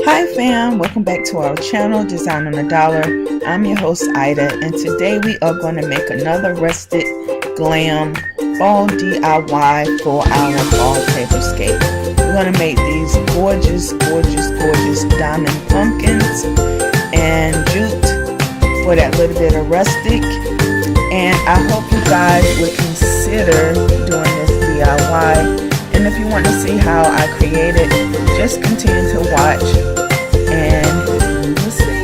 Hi fam, welcome back to our channel Design on a Dollar. I'm your host Ida, and today we are going to make another rustic glam fall DIY for our fall tablescape. We're going to make these gorgeous diamond pumpkins and jute for that little bit of rustic, and I hope you guys would consider doing this DIY. And if you want to see how I create it, just continue to watch and we'll see.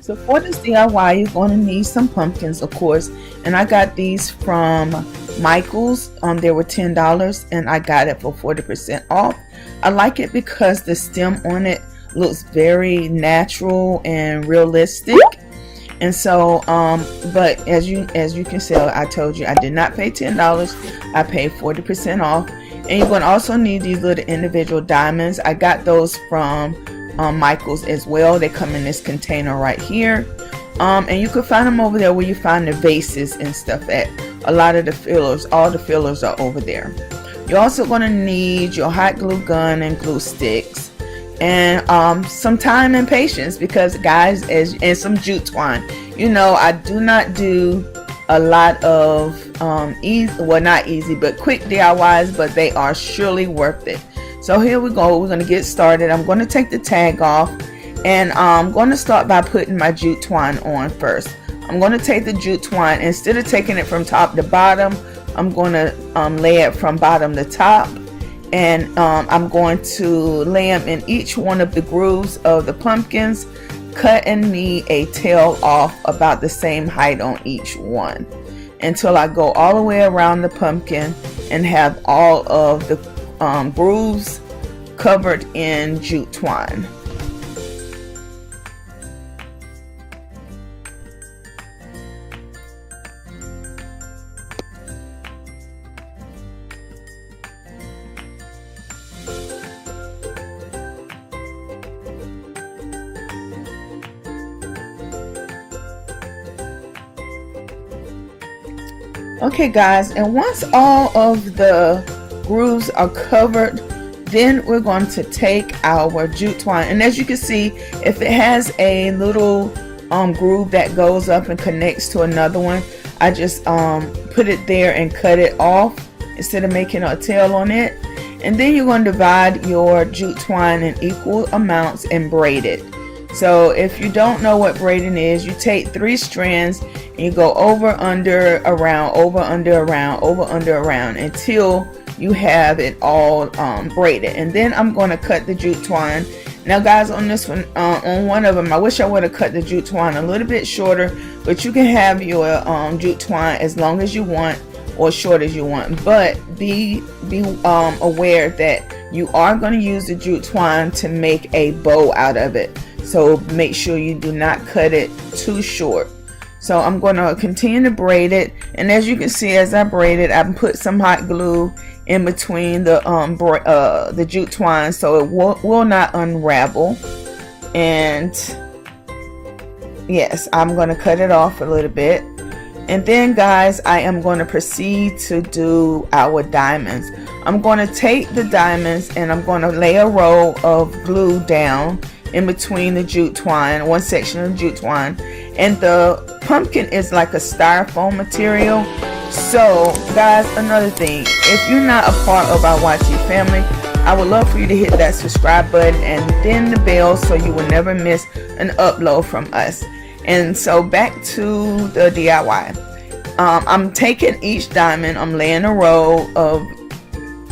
So for this DIY, you're going to need some pumpkins, of course, and I got these from Michael's. They were $10 and I got it for 40% off. I like it because the stem on it looks very natural and realistic. And so but as you can see, I told you I did not pay $10. I paid 40% off. And you're going to also need these little individual diamonds. I got those from Michael's as well. They come in this container right here, and you can find them over there where you find the vases and stuff at. A lot of the fillers, all the fillers are over there. You're also going to need your hot glue gun and glue sticks, and some time and patience, because guys, and some jute twine. You know, I do not do a lot of not easy but quick DIYs, but they are surely worth it. So here we go. We're going to get started. I'm going to take the tag off, and I'm going to start by putting my jute twine on first. I'm going to take the jute twine, instead of taking it from top to bottom, I'm going to lay it from bottom to top, and I'm going to lay them in each one of the grooves of the pumpkins, cutting me a tail off about the same height on each one until I go all the way around the pumpkin and have all of the grooves covered in jute twine. Okay guys, and once all of the grooves are covered, then we're going to take our jute twine, and as you can see, if it has a little groove that goes up and connects to another one, I just put it there and cut it off instead of making a tail on it. And then you're going to divide your jute twine in equal amounts and braid it. So if you don't know what braiding is, you take 3 strands and you go over, under, around, over, under, around, over, under, around until you have it all braided. And then I'm going to cut the jute twine. Now guys, on this one, on one of them, I wish I would have cut the jute twine a little bit shorter, but you can have your jute twine as long as you want or short as you want, but be aware that you are going to use the jute twine to make a bow out of it. So make sure you do not cut it too short. So I'm going to continue to braid it, and as you can see, as I braid it, I put some hot glue in between the jute twine so it will not unravel. And yes, I'm going to cut it off a little bit, and then guys, I am going to proceed to do our diamonds. I'm going to take the diamonds and I'm going to lay a roll of glue down in between the jute twine, one section of jute twine, and the pumpkin is like a styrofoam material. So guys, another thing, if you're not a part of our YT family, I would love for you to hit that subscribe button and then the bell so you will never miss an upload from us. And so back to the DIY. I'm taking each diamond, I'm laying a roll of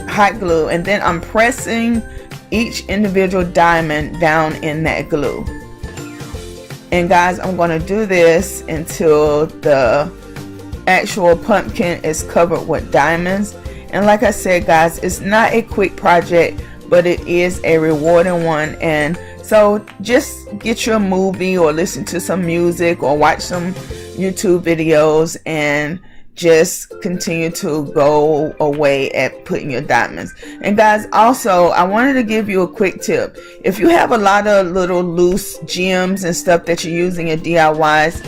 hot glue, and then I'm pressing each individual diamond down in that glue. And guys, I'm going to do this until the actual pumpkin is covered with diamonds. And like I said guys, it's not a quick project, but it is a rewarding one. And so just get your movie or listen to some music or watch some YouTube videos and just continue to go away at putting your diamonds. And guys, also I wanted to give you a quick tip. If you have a lot of little loose gems and stuff that you're using in DIYs,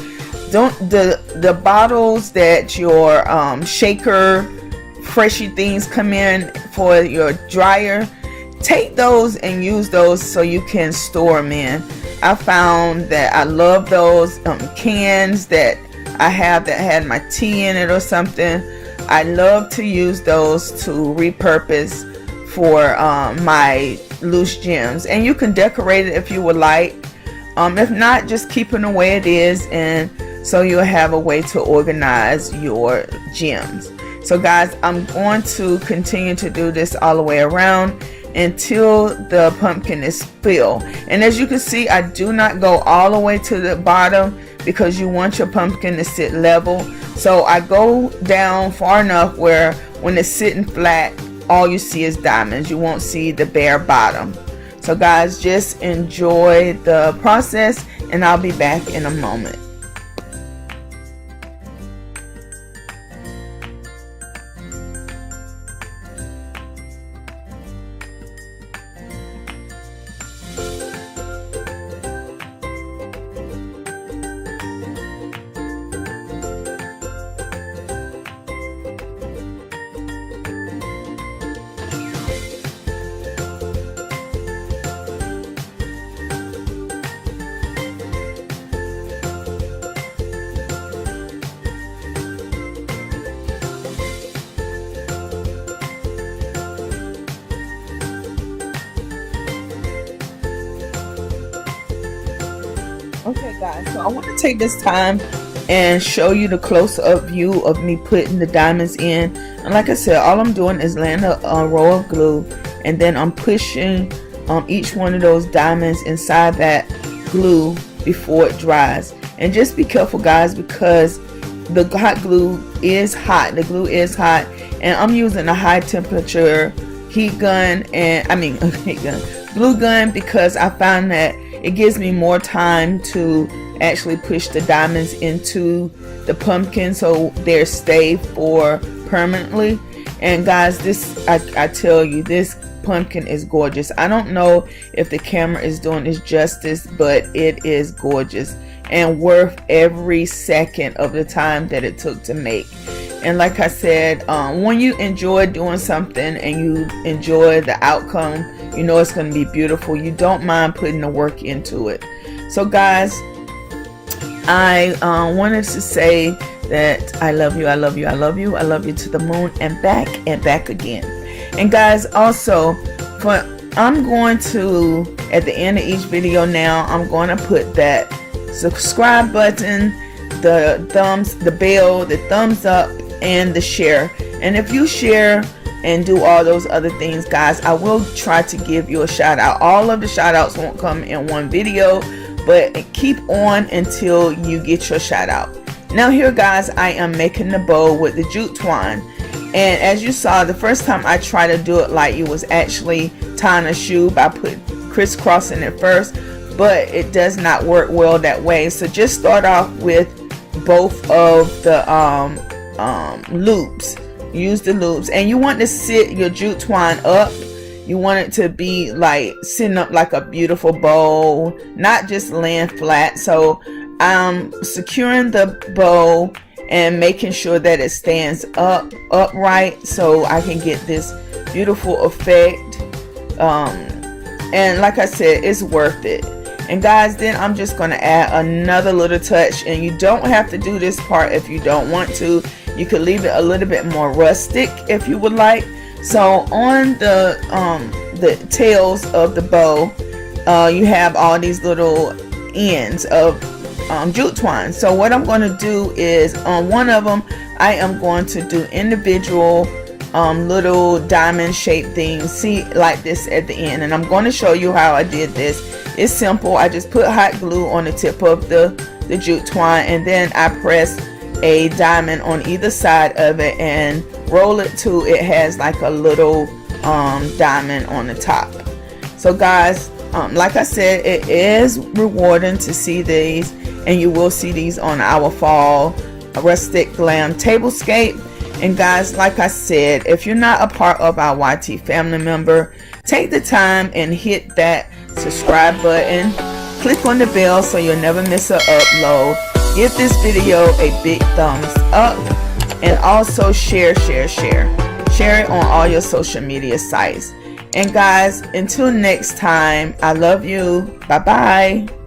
don't the bottles that your shaker freshy things come in for your dryer, take those and use those so you can store them in. I found that I love those cans that I have that had my tea in it or something. I love to use those to repurpose for my loose gems, and you can decorate it if you would like. If not, just keep it the way it is, and so you'll have a way to organize your gems. So guys, I'm going to continue to do this all the way around until the pumpkin is filled. And as you can see, I do not go all the way to the bottom because you want your pumpkin to sit level. So I go down far enough where when it's sitting flat, all you see is diamonds. You won't see the bare bottom. So guys, just enjoy the process and I'll be back in a moment. Okay guys, so I want to take this time and show you the close-up view of me putting the diamonds in. And like I said, all I'm doing is laying a roll of glue, and then I'm pushing each one of those diamonds inside that glue before it dries. And just be careful guys, because the hot glue is hot. The glue is hot, and I'm using a high temperature heat gun, and glue gun, because I found that it gives me more time to actually push the diamonds into the pumpkin so they're stayed for permanently. And guys, this I tell you, this pumpkin is gorgeous. I don't know if the camera is doing it justice, but it is gorgeous and worth every second of the time that it took to make. And like I said, when you enjoy doing something and you enjoy the outcome, you know it's going to be beautiful. You don't mind putting the work into it. So guys, I wanted to say that I love you, I love you, I love you, I love you to the moon and back again. And guys, also, I'm going to, at the end of each video now, I'm going to put that subscribe button, the bell, the thumbs up, and the share. And if you share and do all those other things, guys, I will try to give you a shout out. All of the shout outs won't come in one video, but keep on until you get your shout out. Now here guys, I am making the bow with the jute twine, and as you saw, the first time I tried to do it like it was actually tying a shoe by crisscrossing it first, but it does not work well that way. So just start off with both of the loops. Use the loops, and you want to sit your jute twine up. You want it to be like sitting up like a beautiful bow, not just laying flat. So I'm securing the bow and making sure that it stands upright so I can get this beautiful effect. And like I said, it's worth it. And guys, then I'm just going to add another little touch, and you don't have to do this part if you don't want to. You could leave it a little bit more rustic if you would like. So on the tails of the bow, you have all these little ends of jute twine. So what I'm going to do is on one of them, I am going to do individual little diamond shaped things, see, like this at the end. And I'm going to show you how I did this. It's simple. I just put hot glue on the tip of the jute twine, and then I press a diamond on either side of it and roll it till it has like a little diamond on the top. So guys, like I said, it is rewarding to see these, and you will see these on our fall Rustic Glam Tablescape. And guys, like I said, if you're not a part of our YT family member, take the time and hit that subscribe button. Click on the bell so you'll never miss an upload. Give this video a big thumbs up, and also share it on all your social media sites. And guys, until next time, I love you. Bye bye.